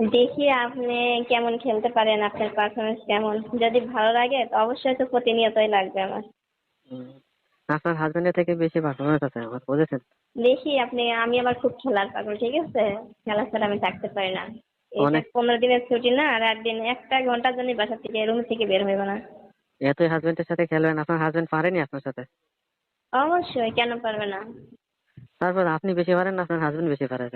দেখি আপনি কেমন খেলতে পারেন, আপনার পারফরমেন্স কেমন। যদি ভালো লাগে তো অবশ্যই তো প্রতিনিয়তই লাগবে আমার। হুম, আপনার হাজবেন্ডের থেকে বেশি পারফরমেন্স আছে আমার, বুঝেছেন? দেখি আপনি, আমি আবার খুব খেলার পাগল, ঠিক আছে? খেলা ছাড়া আমি থাকতে পারি না। এই যে অনেক। 15 দিনের ছুটি না, আর একদিন একটা ঘন্টার জন্য বাসা থেকে রুম থেকে বের হইব না। এতই হাজবেন্ডের সাথে খেলবেন, আপনার হাজবেন্ড পারেনি আপনার সাথে? অবশ্যই, কেন পারবে না? তারপর আপনি বেশি পারেন না আপনার হাজবেন্ড বেশি পারে?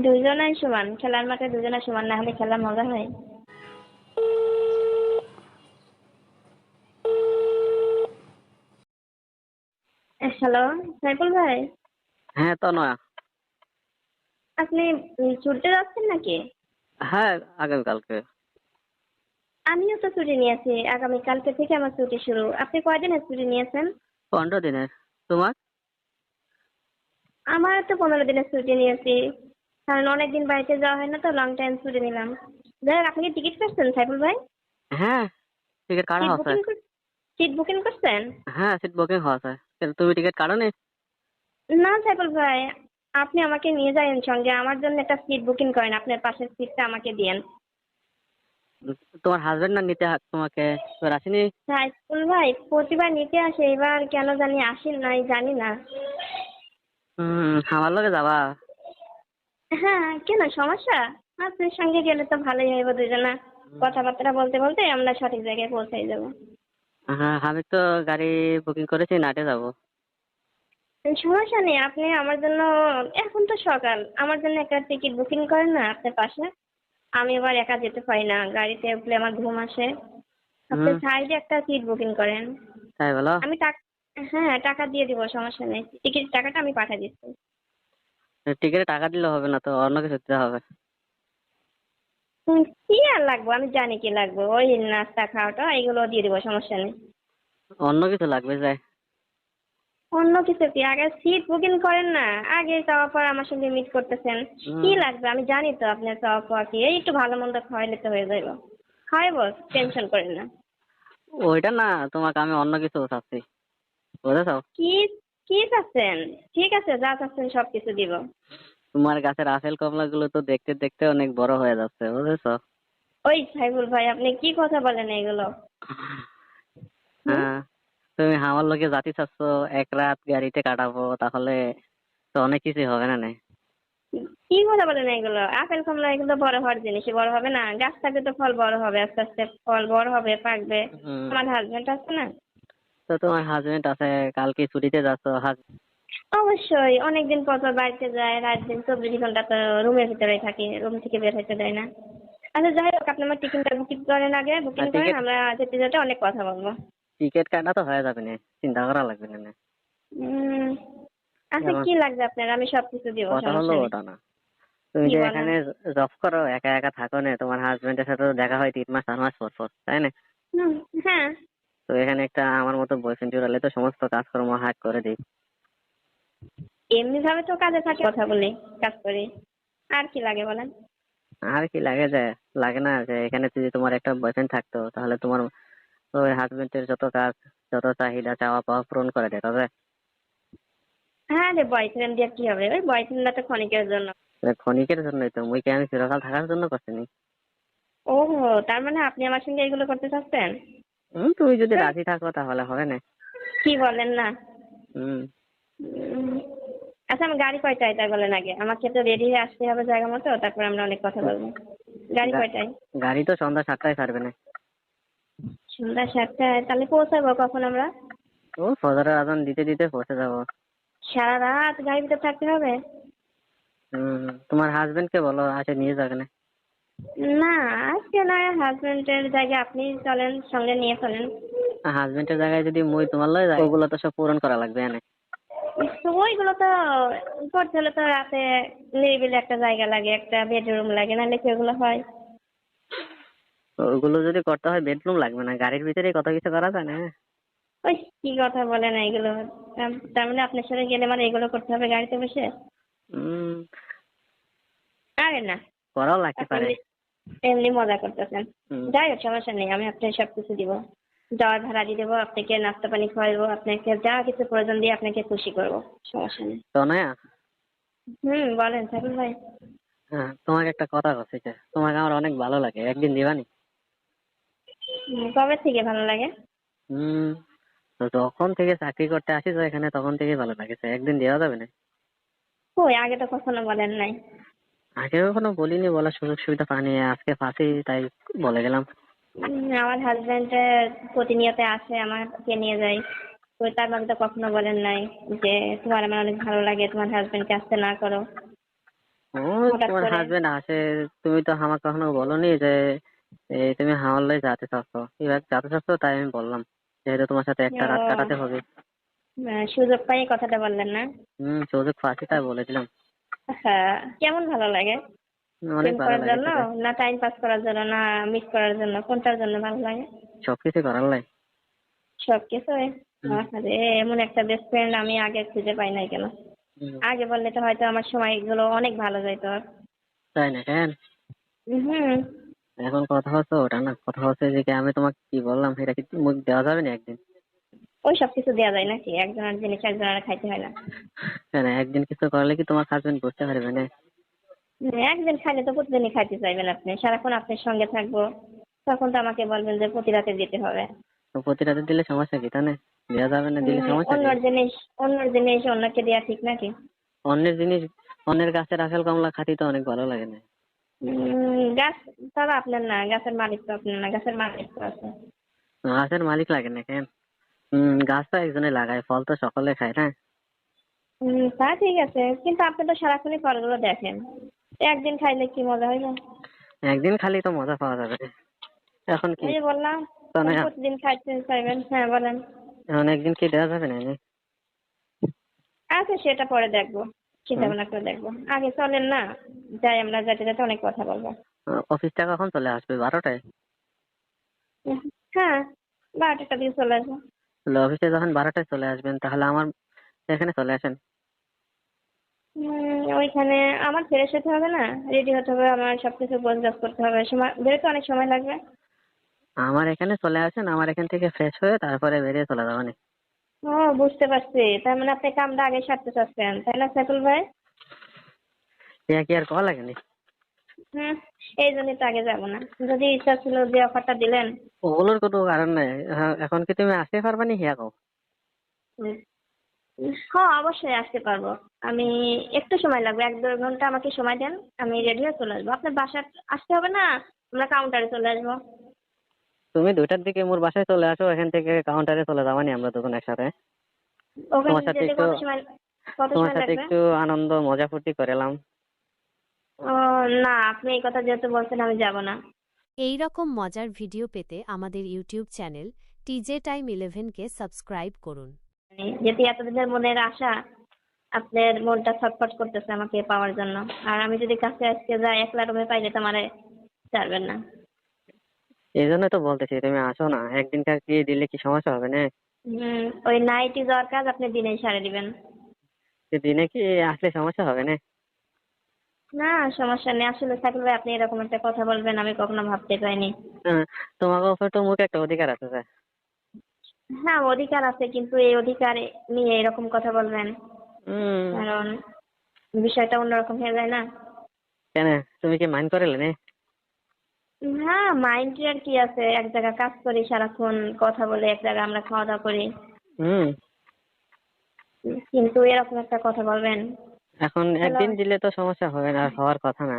দুজনাই সমান, খেলার মাঠে দুজনাই সমান, না হলে খেলা মজা হয়? হ্যালো, সাইফুল ভাই। হ্যাঁ তনয়া। আপনি ছুটতে যাচ্ছেন নাকি? হ্যাঁ, আগামীকালকে। আমিও তো ছুটি নিয়েছি, আগামী কালকে থেকে আমার ছুটি শুরু। আপনি কয়দিনের ছুটি নিয়েছেন? 15 দিনের। তোমার? আমার তো 15 দিনের ছুটি নিয়েছি, কারণ অনেকদিন বাড়িতে যাওয়া হয় না, তো লং টাইম ছুটি নিলাম। যাই হোক, আপনি কি টিকিট করছেন সাইফুল ভাই? হ্যাঁ, টিকিট কাটা সিট হচ্ছে। বুকিং সিট বুকিং করছেন? হ্যাঁ, সিট বুকিং হচ্ছে। কিন্তু তুমি টিকিট কাটোনি? না সাইফুল ভাই, আপনি আমাকে নিয়ে যাবেন সঙ্গে, আমার জন্য একটা সিট বুকিং করেন, আপনার পাশের সিটটা আমাকে দিয়েন। তোমার হাজবেন্ড না নিতে তোমাকে এবার আসেনি? সাইফুল ভাই প্রতিবার নিতে আসে, এবার কেন জানি আসেন নাই, জানি না। আমার লগে যাবা? হ্যাঁ, কেন সমস্যা? আপনার সঙ্গে গেলে তো ভালোই হইব, দুজনা কথাবার্তা বলতে বলতে আমরা সঠিক জায়গায় পৌঁছাই যাব। হ্যাঁ, আমি তো গাড়ি বুকিং করেছি, নাটে যাব। সমস্যা নেই, আপনি আমার জন্য, এখন তো সকাল, আমার জন্য একটা টিকিট বুকিং করেন না আপনার পাশে। আমি এবার একা যেতে পারি না, গাড়িতে উঠলে আমার ঘুম আসে। আপনি হুম। সাইডে একটা সিট বুকিং করেন। তাই বলো? আমি টাকা, হ্যাঁ টাকা দিয়ে দিব, সমস্যা নেই, টিকিট টাকাটা আমি পাঠিয়ে দিচ্ছি। টিকিটে টাকা দিলে হবে না তো, অন্য কিছু দিতে হবে। কি আর লাগবে, আমি জানি কি লাগবে, ওই নাস্তা খাওয়াটা এগুলো দিয়ে দিব, সমস্যা নেই। অন্য কিছু লাগবে যায়। অন্য কিছু কি, আগে সিট বুকিং করেন না, আগে যাওয়ার পর আমার সঙ্গে মিট করতেছেন। কি লাগবে আমি জানি তো, আপনার চাওয়া পাওয়া কি, এই একটু ভালো মন্দ খাওয়াইলে তো হয়ে যাইব। খাওয়াইব, টেনশন করেন না। ওইটা না, তোমাকে আমি অন্য কিছু চাচ্ছি, বুঝেছো? কি কি চাচ্ছেন? ঠিক আছে, যা চাচ্ছেন সব কিছু দিব। তোমার গাছের আপেল কমলা গুলো তো দেখতে দেখতে অনেক বড় হয়ে যাচ্ছে, বুঝেছো? ওই সাইফুল ভাই, আপনি কি কথা বলেন এগুলো? হুম? হ্যাঁ, তুমি আমার লোকে জাতি চাচ্ছ, এক রাত গাড়িতে কাটাবো, তাহলে তো অনেক কিছুই হবে না নে? কি কথা বলেন এগুলো? আপেল কমলা এগুলো বড় হওয়ার জিনিসই, বড় হবে না? গাছ থাকলে তো ফল বড় হবে, আস্তে আস্তে ফল বড় হবে, পাকবে। হুম। আমার হাজবেন্ড আছে না। তো তোমার হাজবেন্ড আছে, কালকে ছুটিতে যাচ্ছ অবশ্যই, অনেকদিন পর পর বাড়িতে যায়, রাত দিন 24 ঘন্টা তো রুমের ভিতরেই থাকি, রুম থেকে বের হতে দেয় না। আচ্ছা যাই হোক, আপনি আমার টিকিটটা বুকিং করেন, আগে বুকিং করেন, টিকিট আমরা যেতে যেতে অনেক কথা বলবো। টিকিট কাটা তো হয়ে যাবে না, চিন্তা করা লাগবে না নে। উম আচ্ছা, এখন কি লাগবে আপনার, আমি সবকিছু দিব, কথা হলো সমস্যা নেই। ওটা না, তুমি কি যে বলেন? এখানে জব করো, একা একা থাকো না, তোমার হাজবেন্ডের সাথে তো দেখা হয় 3 মাস 4 মাস পর পর, তাই না? হুম। হ্যাঁ। তো এখানে একটা আমার মতো বয়ফ্রেন্ড জুড়ালে তো সমস্ত কাজকর্ম হাত করে দিই। এমনি ভাবে তো কাজে থাকে, কথা বলি, কাজ করি, আর কি লাগে বলেন? আর কি লাগে যায়? লাগে না যে এখানে যদি তোমার একটা বয়ফ্রেন্ড থাকতো, তাহলে তোমার ওই হাজবেন্ডের যত কাজ, যত চাহিদা চাওয়া পাওয়া পূরণ করে দেয়, তবে হ্যাঁ রে, বয়ফ্রেন্ড দিয়ে কি হবে, ওই বয়ফ্রেন্ডটা তো ক্ষণিকের জন্য। ক্ষণিকের জন্যই তো মুইকে আমি চিরকাল থাকার জন্য করছিনি। ওহো, তার মানে আপনি আমার সঙ্গে এগুলো করতে চাচ্ছেন? তুমি যদি ধ্যাৎ, রাজি থাকো তাহলে হবে না। কি বলেন না? হম। উম, আচ্ছা, আমার গাড়ি কয়টায় তাই বলেন আগে, আমাকে তো রেডি হয়ে আসতে হবে জায়গা মতো, তারপর আমরা অনেক কথা বলবো। গাড়ি কয়টায়? গাড়ি তো সন্ধ্যা 7টায় ছাড়বে না। সন্ধ্যা 7টায়? তাহলে পৌঁছাবো কখন আমরা? ও ফজরের আজান দিতে দিতে পৌঁছে যাবো। সারা রাত গাড়ির ভিতর থাকতে হবে? তোমার হাজবেন্ডকে বলো আসে নিয়ে যাবে না। না, আজকে না, হাজবেন্ডের জায়গায় আপনি চলেন, সঙ্গে নিয়ে চলেন। হাজবেন্ডের জায়গায় যদি মুই তোমার লয়ে যাই, ওগুলো তো সব পূরণ করা লাগবে না? তো ওইগুলো তো করতে হলে তো রাতে নিরিবিলি একটা জায়গা লাগে, একটা বেডরুম লাগে, নাহলে কি ওগুলো হয়? ওগুলো যদি করতে হয় বেডরুম লাগবে না, গাড়ির ভিতরেই কত কিছু করা যায় না? ওই কি কথা বলেন এগুলো? তার মানে আপনার সাথে গেলে মানে এগুলো করতে হবে গাড়িতে বসে? উম আরে না, করাও লাগতে আপনি পারে। এমনি এমনি মজা করতেছেন। হুম। যাই হোক, সমস্যা নেই, আমি আপনাকে সবকিছু দিব। যাওয়ার ভাড়া দিয়ে দেবো, আপনাকে নাস্তা পানি খাওয়াবো, আপনাকে যা কিছু প্রয়োজন দিয়ে আপনাকে খুশি করবো, সমস্যা নেই। তনয়া, বলেন সাইফুল ভাই। হ্যাঁ, তোমাকে একটা কথা বলছি যে তোমাকে আমার অনেক ভালো লাগে, একদিন দিবানি? কবে থেকে ভালো লাগে? হুম। তো যখন থেকে চাকরি করতে আসি তো এখানে তখন থেকেই ভালো লাগেছে, একদিন দেওয়া যাবে না? কই, আগে তো কখনো বলেন নাই। আগে কখনো বলিনি, বলার সুযোগ সুবিধা পাইনি, আজকে পাচ্ছি তাই বলে গেলাম। আমার হাজবেন্ড প্রতিনিয়ত আসে, আমাকে নিয়ে যায়। তো তার মাঝে তো কখনো বলেন নাই যে তোমার আমার অনেক ভালো লাগে, তোমার হাজবেন্ডকে আসতে না করো। ও, হঠাৎ তোমার করে। হাজবেন্ড আসে, তুমি তো আমাকে কখনো বলনি যে এই তুমি আমার লগে যেতে চাচ্ছ। এবার যেতে চাচ্ছ তাই আমি বললাম, যেহেতু তোমার সাথে একটা রাত কাটাতে ও, হবে। সুযোগ পাই কথাটা বললেন না? সুযোগ পাচ্ছি তাই বলেছিলাম। হ্যাঁ, কেমন ভালো লাগে? অনেক প্রেম ভালো করার জন্য, লাগেছে রে। না টাইম পাস করার জন্য, না মিস করার জন্য, কোনটার জন্য ভালো লাগে? সবকিছু করার লাই। সবকিছু। হুম, আরে, এমন একটা বেস্ট ফ্রেন্ড আমি আগে খুঁজে পাই নাই কেন? হুম। আগে বললে তো হয়তো আমার সময়গুলো অনেক ভালো যেত। তাই না কেন? হুম। এখন কথা হচ্ছে ওটা না, কথা হচ্ছে যে কি আমি তোমাকে কি বললাম সেটা কি মুখ দেওয়া যাবে না একদিন? ওই সব কিছু দেওয়া যায় নাকি? একজনের জিনিস একজনের খাইতে হয় না। কেন, একদিন কিছু করলে কি তোমার হাজবেন্ড বুঝতে পারবে না? একদিন খাইলে তো প্রতিদিনই খাইতে চাইবেন আপনি, সারাক্ষণ আপনার সঙ্গে থাকবো। তখন তো আমাকে বলবেন যে প্রতি রাতে দিতে হবে। তো প্রতি রাতে দিলে সমস্যা কি, তাই না? দেওয়া যাবে না দিলে সমস্যা কি? অন্যর জিনিস অন্যকে দেওয়া ঠিক নাকি? অন্যের জিনিস, অন্যের গাছের আপেল কমলা খাতি তো অনেক ভালো লাগে না? গাছ তারা আপনার না, গাছের মালিক তো আপনার না, গাছের মালিক তো আছে। গাছের মালিক লাগে না কেন? গাছ তো একজনে লাগায়, ফল তো সকলে খায় না? তা ঠিক আছে, কিন্তু আপনি তো সারাক্ষণই ফলগুলো দেখেন। একদিন খাইলে কি মজা হয় না? একদিন খালি তো মজা পাওয়া যাবে না। এখন কি? ওই যে বললাম, মানে প্রতিদিন খাইতে চাইবেন। হ্যাঁ, বলেন। এখন একদিন কি দেওয়া যাবে না? আচ্ছা, সেটা পরে দেখবো, চিন্তা হুম। ভাবনা করে দেখবো। আগে চলেন না, যাই, আমরা যেতে যেতে অনেক কথা বলবো। অফিসটা কখন চলে আসবে, 12টায়? উম, হ্যাঁ, 12টার দিকে চলে আসবো। তাহলে অফিসে যখন 12টায় চলে আসবেন তাহলে আমার এখানে চলে আসেন। ওইখানে আমার ফ্রেশ হতে হবে না? রেডি হতে হবে, আমার সবকিছু গোছগাছ করতে হবে, সময় বেরোতে অনেক সময় লাগবে। আমার এখানে চলে আসেন, আমার এখান থেকে ফ্রেশ হয়ে তারপরে বেরিয়ে চলে যাবেন। ও, বুঝতে পারছি। তার মানে আপনি কামটা আগে সারতে চাচ্ছেন, তাই না সাইফুল ভাই? ইয়া কি আর কল লাগেনি? হুম। এই জন্যই তো আগে যাবো না। যদি ইচ্ছা ছিল যে অফারটা দিলেন। ওগুলোর কোনো কারণ নাই। হ্যাঁ, এখন কি তুমি আসতে পারবা নি হিয়া কও? হুম, হ্যাঁ, অবশ্যই আসতে পারবো। আমি একটু সময় লাগবে, 1-2 ঘন্টা আমাকে সময় দেন। আমি রেডি হয়ে চলে আসবো, আপনার বাসা আসতে হবে না? আমরা কাউন্টারে চলে আসবো। তুমি 2টার দিকে মোর বাসায় চলে আসো, এখান থেকে কাউন্টারে চলে যাবানি আমরা দুজন একসাথে। ওখানে তোমার সাথে যেতে একটু, কত সময় লাগবে? আনন্দ মজা ফুর্তি করেলাম। ও, না, আপনি এই কথা যেহেতু বলছেন, আমি যাব না। এই রকম মজার ভিডিও পেতে আমাদের ইউটিউব চ্যানেল টিজে টাইম 11কে সাবস্ক্রাইব করুন। যেহেতু এতদিনের মনের আশা, আপনার মনটা ছটফট করতেছে আমাকে পাওয়ার জন্য। আর আমি যদি কাছে আজকে যাই, একলা রুমে পাইলে তো আমারে ছাড়বেন না। এই জন্য তো বলতেছি তুমি আসো না, একদিন কি দিলে কি সমস্যা হবে না? ওই নাইটে যাওয়ার কাজ আপনি দিনেই সারে দিবেন। দিনে কি আসলে সমস্যা হবে না? না, সমস্যা নেই। আসলে সাইফুল ভাই, আপনি এরকম একটা কথা বলবেন আমি কখনো ভাবতে পারিনি। হ্যাঁ, তোমার উপর তো মুখে একটা অধিকার আছে স্যার। হ্যাঁ, অধিকার আছে, কিন্তু এই অধিকার নিয়ে এরকম কথা বলবেন, হম। কারণ বিষয়টা অন্যরকম হয়ে যায় না? কেন, তুমি কি মাইন্ড করে নে? হ্যাঁ, মাইন্ড আর কি আছে, এক জায়গায় কাজ করি সারাক্ষণ, কথা বলে এক জায়গায় আমরা খাওয়া দাওয়া করি। হুম। কিন্তু এরকম একটা কথা বলবেন? এখন হ্যালো। একদিন দিলে তো সমস্যা হবে না, আর হওয়ার কথা না।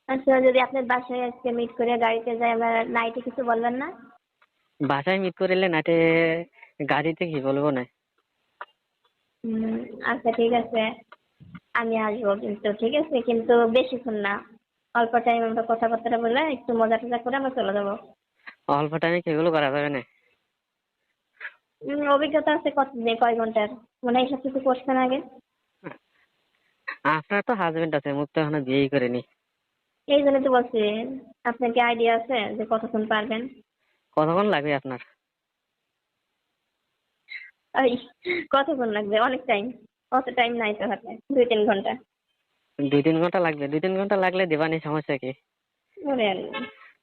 আচ্ছা, যদি আপনার বাসায় আজকে মিট করে গাড়িতে যাই, আমরা নাইটে কিছু বলবেন না? বাসায় মিট করিলে নাটে গাড়িতে কি বলবো না? হুম। আচ্ছা, ঠিক আছে, আমি আসবো, কিন্তু ঠিক আছে, কিন্তু বেশিক্ষণ না। অল্প টাইম আমরা কথাবার্তা বলে একটু মজা টজা করে আমরা চলে যাবো। অল্প টাইমে কি এগুলো করা যাবে না? অভিজ্ঞতা আছে কতদিন, কয় ঘন্টার? মানে এইসব কিছু করছেন আগে? আপনার তো হাজবেন্ড আছে, মুখ তো এখনো বিয়েই করেনি। এই জন্য তো বলছি, আপনার কি আইডিয়া আছে যে কতক্ষণ পারবেন? কতক্ষণ লাগবে আপনার? ওই, কতক্ষণ লাগবে? অনেক টাইম। অত টাইম নাই তো হাতে, 2-3 ঘন্টা। 2-3 ঘন্টা লাগবে? 2-3 ঘন্টা লাগলে দেবানি, সমস্যা কি? ওরে আল্লাহ।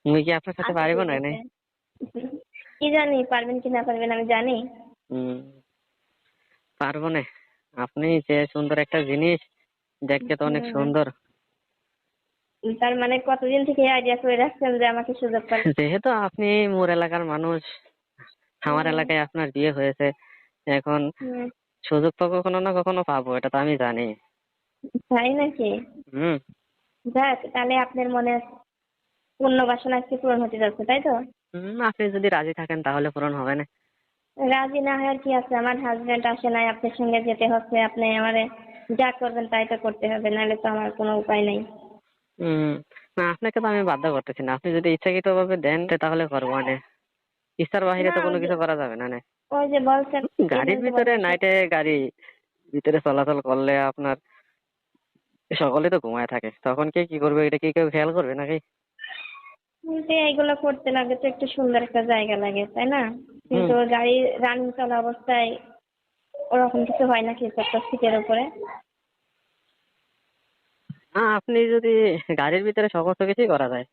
মুই কি আপনার সাথে আচ্ছা, পারিব ঠিক না নে? আছে। কি জানি পারবেন কি না পারবেন, আমি জানি। হম। পারবো না। আপনি যে সুন্দর একটা জিনিস, দেখতে তো অনেক হুম, সুন্দর। তার মানে কতদিন থেকে আইডিয়া করে রাখছেন যে আমাকে সুযোগ পাবেন? যেহেতু আপনি মোর এলাকার মানুষ, আমার হুম, এলাকায় আপনার বিয়ে হয়েছে, এখন হুম, সুযোগ তো কখনো না কখনো পাবো, এটা তো আমি জানি। তাই নাকি? হুম। যাক, তাহলে আপনার মনে পূর্ণ বাসনা আজকে পূরণ হতে যাচ্ছে, তাই তো? আপনি যদি রাজি থাকেন তাহলে পূরণ হবে না? রাজি না হওয়ার কি আছে? আমার হাজবেন্ড আসে নাই, আপনার সঙ্গে যেতে হচ্ছে। আপনি আমারে যা করবেন তাই তো করতে হবে, নাহলে তো আমার কোনো উপায় নেই। হুম। না, আপনাকে তো আমি বাধ্য করতেছি না, আপনি যদি ইচ্ছাকৃত ভাবে দেন তাহলে করবো মানে, ইচ্ছার বাহিরে না, তো কোনো কিছু করা যাবে না। ওই যে বলছেন, এই গাড়ির জন্য তো ভিতরে, বলছেন নাইটে গাড়ি ভিতরে চলাচল করলে আপনার সকলে তো ঘুমায় থাকে, তখন কে কি করবে এটা কি কেউ খেয়াল করবে নাকি? কিন্তু এইগুলো করতে লাগে তো একটু সুন্দর একটা জায়গা লাগে, তাই না? হুম। কিন্তু গাড়ি রানিং চলা অবস্থায় ওরকম কিছু হয় নাকি একটা সিটের উপরে? আপনি যদি গাড়ির ভিতরে সমস্ত কিছুই করা যায়,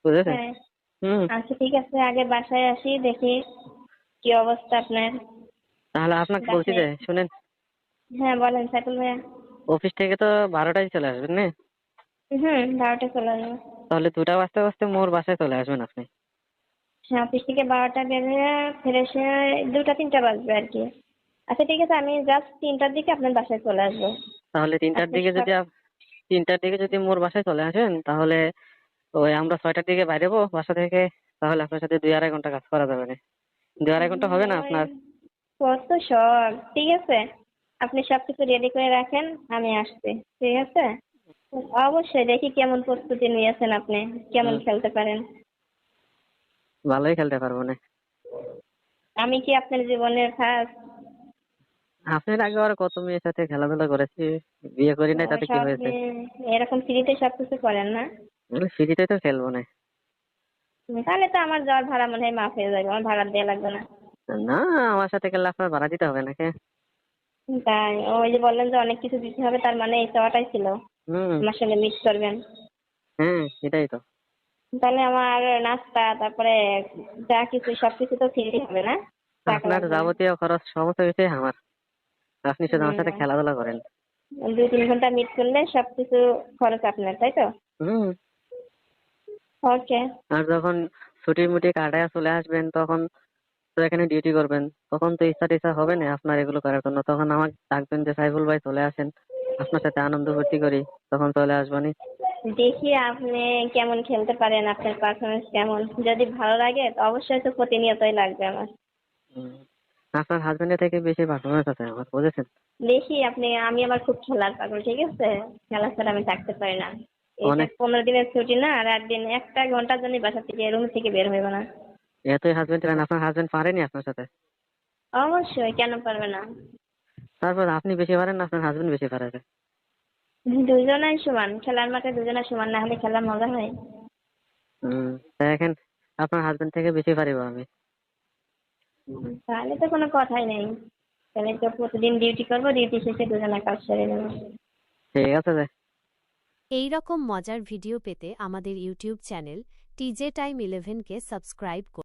বুঝেছেন? হ্যাঁ, হুম। আচ্ছা ঠিক আছে, আগে বাসায় আসি, দেখি কি অবস্থা আপনার তাহলে আপনাকে বলছি বাসায়। যে শুনেন, হ্যাঁ বলেন সাইফুল ভাইয়া। অফিস থেকে তো 12টায় চলে আসবেন না? 12টা চলে আসবো। তাহলে 2টা বাজতে বাজতে মোর বাসায় চলে আসবেন আপনি। হ্যাঁ, অফিস থেকে 12টা বেরিয়ে ফিরে এসে 2টা 3টা বাজবে আর কি। আচ্ছা ঠিক আছে, আমি জাস্ট 3টার দিকে আপনার বাসায় চলে আসবো। তাহলে তিনটার আপনি দিকে সব। যদি 3টার দিকে যদি মোর বাসায় চলে আসেন তাহলে ওই আমরা 6টার দিকে বাইরেবো বাসা থেকে, তাহলে আপনার সাথে 2-2.5 ঘন্টা কাজ করা যাবে না? 2-2.5 ঘন্টা হবে না ওই আপনার? কত শখ, ঠিক আছে। আপনি সবকিছু রেডি করে রাখেন, আমি আসছি, ঠিক আছে। অবশ্যই দেখি কেমন প্রস্তুতি নিয়েছেন আপনি, কেমন হুম, খেলতে পারেন। ভালোই খেলতে পারবো না। আমি কি আপনার জীবনের ফার্স্ট? আপনার আগে আর কত মেয়ের সাথে খেলাধুলা করেছি, বিয়ে করি নাই তাতে কি সব হয়েছে? এরকম ফ্রিতে সবকিছু করেন না? ফ্রিতে তো খেলবো না। তাহলে তো আমার যাওয়ার ভাড়া মনে হয় মাফ হয়ে যাবে, আমার ভাড়া দেওয়া লাগবে না। না, আমার সাথে খেললে আপনার ভাড়া দিতে হবে নাকি? তাই? ওই যে বললেন যে অনেক কিছু দিতে হবে, তার মানে এই চাওয়াটাই ছিল হুম। আমার সঙ্গে মিট করবেন। হ্যাঁ, এটাই তো। তাহলে আমার নাস্তা, তারপরে যা কিছু সবকিছু তো ফ্রি হবে না? টাকা আপনার লাগবে না? যাবতীয় খরচ সমস্ত কিছুই আমার, আপনি শুধু আমার সাথে হুম, খেলাধুলা করেন। 2-3 ঘন্টা মিট করলে সবকিছু খরচ আপনার, তাই তো? হুম। ওকে। আর যখন ছুটি মুটি কাটায় চলে আসবেন তখন তো এখানে ডিউটি করবেন, তখন তো ইচ্ছা টিচ্ছা হবে না আপনার এগুলো করার জন্য, তখন আমাকে ডাকবেন যে সাইফুল ভাই চলে আসেন, আপনার সাথে আনন্দ ফুর্তি করি, তখন চলে আসবানি। দেখি আপনি কেমন খেলতে পারেন, আপনার পারফরমেন্স কেমন। যদি ভালো লাগে তো অবশ্যই তো প্রতিনিয়তই লাগবে আমার। হুম। আপনার হাজবেন্ডের থেকে বেশি পারফরমেন্স আছে আমার, বুঝেছেন? দেখি আপনি, আমি আবার খুব খেলার পাগল, ঠিক আছে। খেলা ছাড়া আমি থাকতে পারি না। এটা অনেক। 15 দিনের ছুটি না, আর 8 দিন, একটা ঘন্টার জন্য বাসা থেকে, রুম থেকে বের হইব না। এতই হাজবেন্ড ছিলেন, আপনার হাজবেন্ড পারেনি আপনার সাথে? অবশ্যই, কেন পারবে না? তারপর আপনি বেশি পারেন না আপনার হাজবেন্ড বেশি পারে? দুজনাই সমান, খেলার মাঠে দুজনাই সমান, না হলে খেলা মজা হয়? দেখেন, আপনার হাজবেন্ড থেকে বেশি পারিব আমি। তাহলে তো কোনো কথাই নেই। তাহলে তো প্রতিদিন ডিউটি করবো, ডিউটি শেষে দুজনে কাজ সেরে নেবো। ঠিক আছে যে। এই রকম মজার ভিডিও পেতে আমাদের ইউটিউব চ্যানেল TJ Time 11 কে সাবস্ক্রাইব করুন।